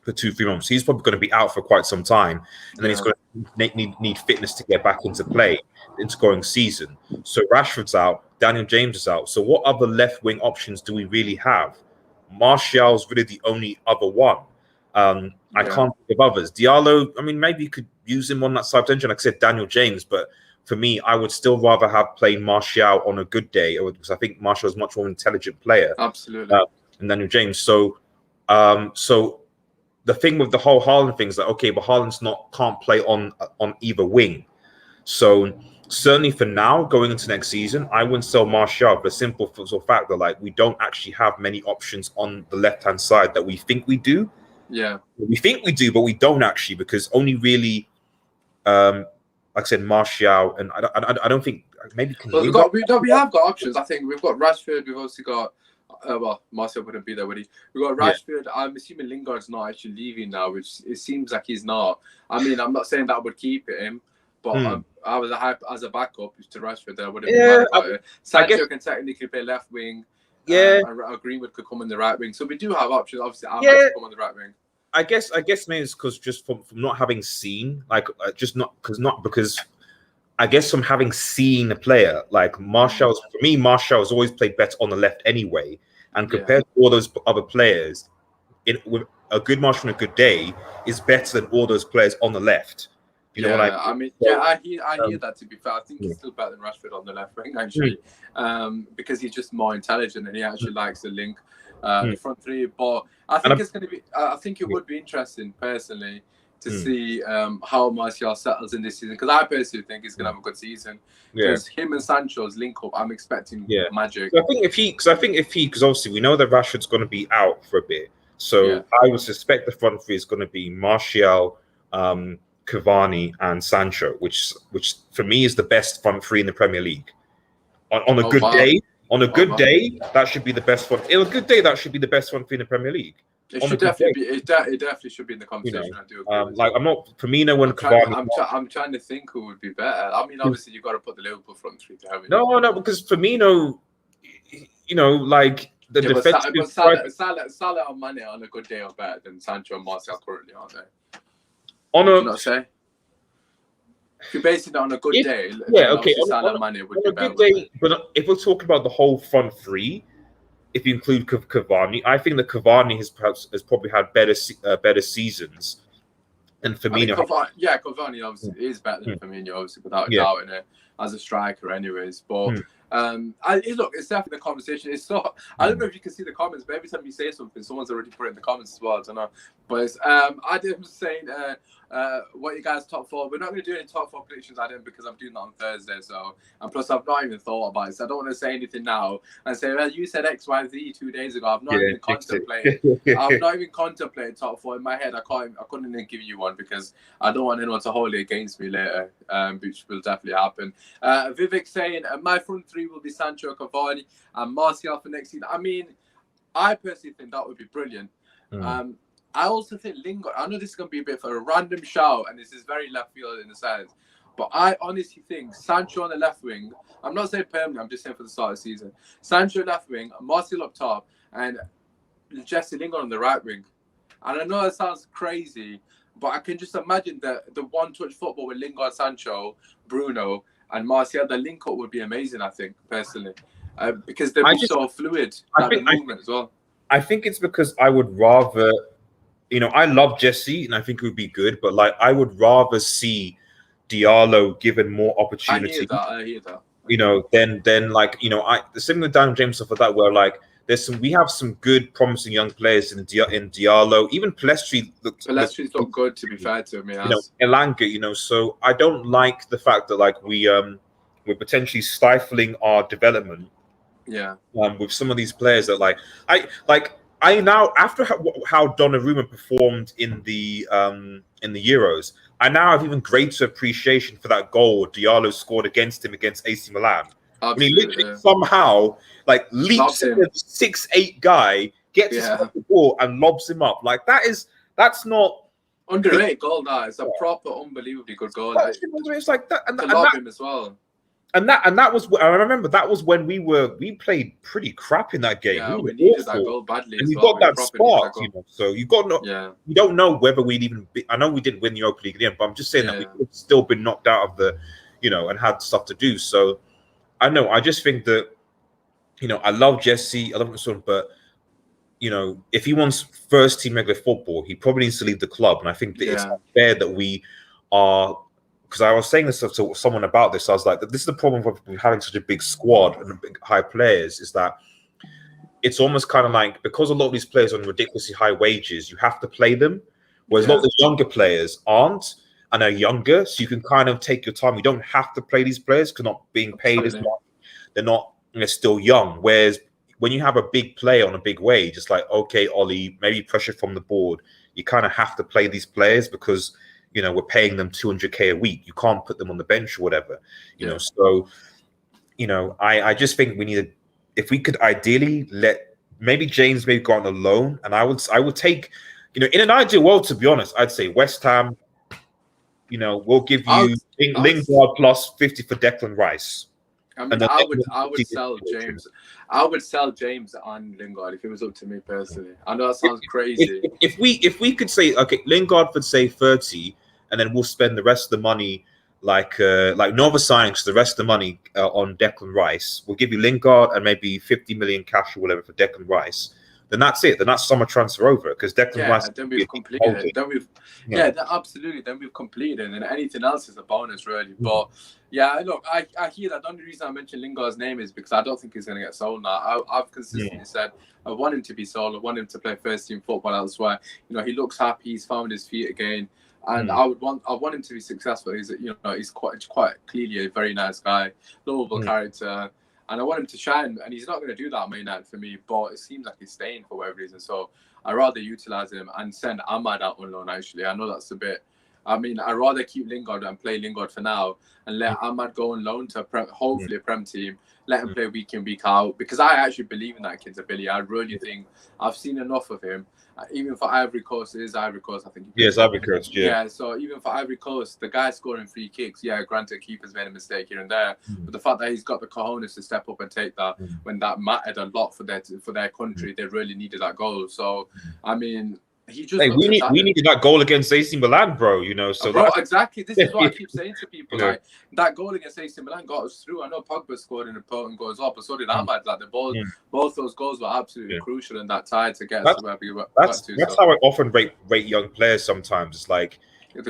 for 2-3 months. He's probably going to be out for quite some time, and then he's going to need fitness to get back into play into going season. So Rashford's out, Daniel James is out. So what other left wing options do we really have? Martial's really the only other one. I can't think of others. Diallo, I mean, maybe you could use him on that side of engine. Like I said, Daniel James, but for me, I would still rather have played Martial on a good day, because I think Martial is a much more intelligent player. Absolutely. Than Daniel James. So, so the thing with the whole Haaland thing is that, okay, but Haaland's can't play on either wing. So certainly for now, going into next season, I wouldn't sell Martial for the simple fact that, like, we don't actually have many options on the left-hand side that we think we do. Yeah. We think we do, but we don't actually, because only really, like I said, Martial, and I don't think maybe. Well, we have got options. I think we've got Rashford. We've obviously got. Well, Martial wouldn't be there, would he? We've got Rashford. Yeah. I'm assuming Lingard's not actually leaving now, which it seems like he's not. I mean, I'm not saying that would keep him, but I was as a backup to Rashford there. I wouldn't be mad about it. Sancho can technically play left wing. Yeah. And Greenwood could come on the right wing. So we do have options. Obviously, I might come on the right wing. I guess maybe it's because just from not having seen, like, because I guess from having seen a player like Martial's, for me, Martial's always played better on the left anyway. And compared to all those other players, with a good Martial on a good day is better than all those players on the left. You know what I mean? I hear that, to be fair. I think he's still better than Rashford on the left wing, actually, because he's just more intelligent and he actually likes the link. The front three, but I think it's going to be. I think it would be interesting, personally, to see how Martial settles in this season, because I personally think he's going to have a good season. Because him and Sancho's link up, I'm expecting magic. So I think because obviously we know that Rashford's going to be out for a bit, so I would suspect the front three is going to be Martial, Cavani, and Sancho, which for me is the best front three in the Premier League. On a good day. On a good day, that should be the best one. On a good day, that should be the best one for in the Premier League. It should definitely be. It definitely should be in the conversation. You know, I do agree. like, I'm not Firmino when I'm trying to think who would be better. I mean, obviously you've got to put the Liverpool front three to have it. No, because Firmino, you know, like the defense. But Salah and Mane on a good day are better than Sancho and Martial currently, aren't they? On a, you not say? If you're basing it on a good day, okay. Salah and Mane would be better. Good day, but if we're talking about the whole front three, if you include Cavani, I think that Cavani has probably had better seasons than Firmino. Cavani obviously is better than Firmino, obviously, without a doubt, in it, as a striker, anyways. But look, it's definitely the conversation. It's so I don't know if you can see the comments, but every time you say something, someone's already put it in the comments as well. I don't know, but it's, Adam's saying what you guys top four. We're not going to do any top four predictions, Adam, because I'm doing that on Thursday. So, and plus I've not even thought about it, so I don't want to say anything now and say, well, you said X, Y, Z 2 days ago. I've not even contemplated. I've not even contemplated top four in my head. I couldn't even give you one because I don't want anyone to hold it against me later, which will definitely happen. Vivek saying my front three will be Sancho, Cavani, and Martial for next season. I mean, I personally think that would be brilliant. I also think Lingard, I know this is going to be a bit of a random shout, and this is very left field in the sense, but I honestly think Sancho on the left wing, I'm not saying permanently, I'm just saying for the start of the season, Sancho left wing, Martial up top, and Jesse Lingard on the right wing. And I know it sounds crazy, but I can just imagine the one-touch football with Lingard, Sancho, Bruno, and Martial, the link-up would be amazing, I think, personally, because they'd be so fluid, movement as well. I think it's because I would rather... You know, I love Jesse, and I think it would be good, but like I would rather see Diallo given more opportunity. I hear that. You know, then like, you know, the same with Daniel James, stuff like that, where like we have some good, promising young players in Diallo. Even Pellistri looks good, to be fair to me. You know, Elanga, you know, so I don't like the fact that like we're potentially stifling our development. Yeah. With some of these players that I now, after how Donnarumma performed in the Euros, I now have even greater appreciation for that goal Diallo scored against him against AC Milan, When he Absolutely. literally somehow like leaps Lobs in him. the 6'8" guy, gets his foot on the ball and lobs him up. Like that's not underrated goal. That is a proper, unbelievably good goal. It's like that, and to that, lob him as well. And that was, I remember that was when we played pretty crap in that game. Yeah, we needed awful. that goal badly. And as we well. got that spark, you know. So you got no. Yeah. You don't know whether we'd even. I know we didn't win the Europa League again, but I'm just saying that we could have still been knocked out of the, you know, and had stuff to do. So I know. I just think that, you know, I love Jesse. I love him so much, but you know, if he wants first team regular football, he probably needs to leave the club. And I think that it's fair that we are. Because I was saying this to someone about this, I was like, this is the problem with having such a big squad and big high players, is that it's almost kind of like, because a lot of these players are on ridiculously high wages, you have to play them, whereas a lot of the younger players aren't and are younger, so you can kind of take your time. You don't have to play these players because they're not being paid as much. They're not, they're still young. Whereas when you have a big player on a big wage, it's like, okay, Ollie, maybe pressure from the board. You kind of have to play these players because, you know, we're paying them 200K a week. You can't put them on the bench or whatever, you know. So, you know, I just think we need to, if we could ideally let maybe James maybe go on a loan, and I would take, you know, in an ideal world, to be honest, I'd say West Ham, you know, we'll give you Lingard plus 50 for Declan Rice. I mean, I would sell James. I would sell James and Lingard if it was up to me personally. I know that sounds crazy. If we could say, okay, Lingard would say 30, and then we'll spend the rest of the money like Nova signings, the rest of the money on Declan Rice. We'll give you Lingard and maybe 50 million cash or whatever for Declan Rice. Then that's it. Then that's summer transfer over, because Declan Rice. Then we've completed it. Then we've absolutely. Then we've completed it, and anything else is a bonus, really. But yeah, look, I hear that. The only reason I mentioned Lingard's name is because I don't think he's going to get sold now. I've consistently said I want him to be sold. I want him to play first team football elsewhere. You know, he looks happy. He's found his feet again. And I want him to be successful. He's quite clearly a very nice guy, lovable character, and I want him to shine. And he's not going to do that at Man United for me, but it seems like he's staying for whatever reason. So I'd rather utilize him and send Ahmad out on loan. Actually, I know that's a bit. I mean, I'd rather keep Lingard and play Lingard for now and let Ahmad go on loan to hopefully a Prem team. Let him play week in, week out, because I actually believe in that kid's ability. I really think I've seen enough of him. Even for Ivory Coast, it is Ivory Coast, I think. Yes, Ivory Coast, yeah. So even for Ivory Coast, the guy scoring free kicks, granted, keeper's made a mistake here and there, but the fact that he's got the cojones to step up and take that when that mattered a lot for their country, they really needed that goal. So, I mean, he just we needed that goal against AC Milan, bro. You know, so exactly. This is what I keep saying to people. Like, that goal against AC Milan got us through. I know Pogba scored an important goal as well, but so did Ahmad. Like both those goals were absolutely crucial in that tie to get us to where we got to. That's how I often rate young players. Sometimes it's like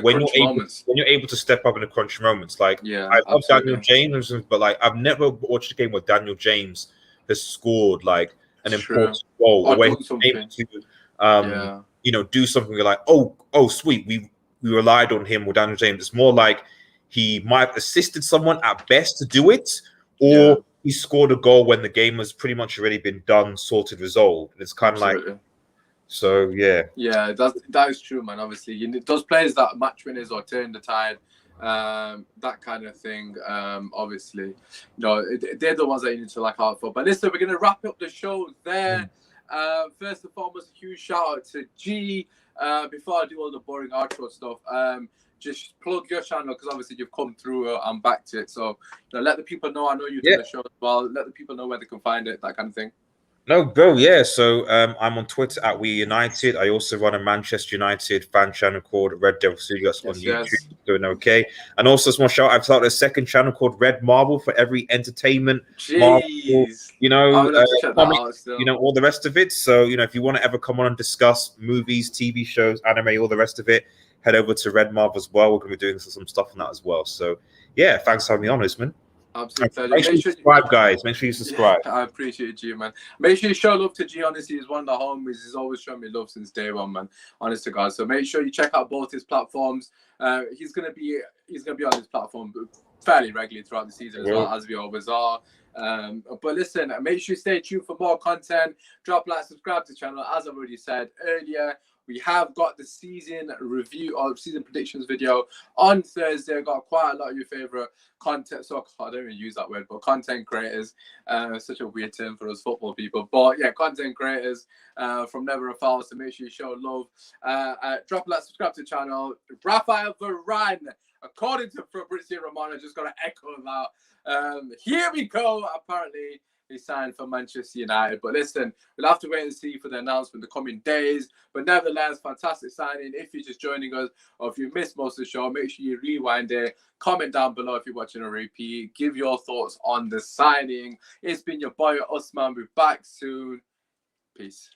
when you're able to step up in the crunch moments. Like I love Daniel James, but like I've never watched a game where Daniel James has scored like an important goal, or where he's able to you know, do something. You're like, oh, sweet. We relied on him with Daniel James. It's more like he might have assisted someone at best to do it, or he scored a goal when the game has pretty much already been done, sorted, resolved. And it's kind of like, so yeah. Yeah, that is true, man. Obviously, you need those players that match winners or turn the tide, that kind of thing. Obviously, you know, they're the ones that you need to look out for. But listen, we're going to wrap up the show there. First and foremost, a huge shout out to G. Before I do all the boring outro stuff, just plug your channel, because obviously you've come through and back to it. So, you know, let the people know. I know you do the show as well. Let the people know where they can find it, that kind of thing. No, bro, yeah. So I'm on Twitter at We United. I also run a Manchester United fan channel called Red Devil Studios on YouTube. Doing okay. And also, small shout, I've started a second channel called Red Marble for every entertainment, Marvel, you know, comic, you know, all the rest of it. So, you know, if you want to ever come on and discuss movies, TV shows, anime, all the rest of it, head over to Red Marble as well. We're going to be doing some stuff on that as well. So, yeah, thanks for having me on, Usman. Absolutely. Make sure you subscribe, guys. Make sure you subscribe. I appreciate G, man. Make sure you show love to G. Honestly, he's one of the homies. He's always shown me love since day one, man. Honest to God. So make sure you check out both his platforms. He's gonna be on his platform fairly regularly throughout the season as well, as we always are. But listen, make sure you stay tuned for more content. Drop a like, subscribe to the channel, as I've already said earlier. We have got the season review or season predictions video on Thursday. I've got quite a lot of your favorite content. So I don't even use that word, but content creators. Such a weird term for us football people. But yeah, content creators from Never a Foul. So make sure you show love. Drop a like, subscribe to the channel. Rafael Varane, according to Fabrizio Romano, just got to echo that. Here we go. Apparently, he signed for Manchester United. But listen, we'll have to wait and see for the announcement in the coming days. But nevertheless, fantastic signing. If you're just joining us or if you missed most of the show, make sure you rewind it. Comment down below if you're watching a repeat. Give your thoughts on the signing. It's been your boy, Usman. We're back soon. Peace.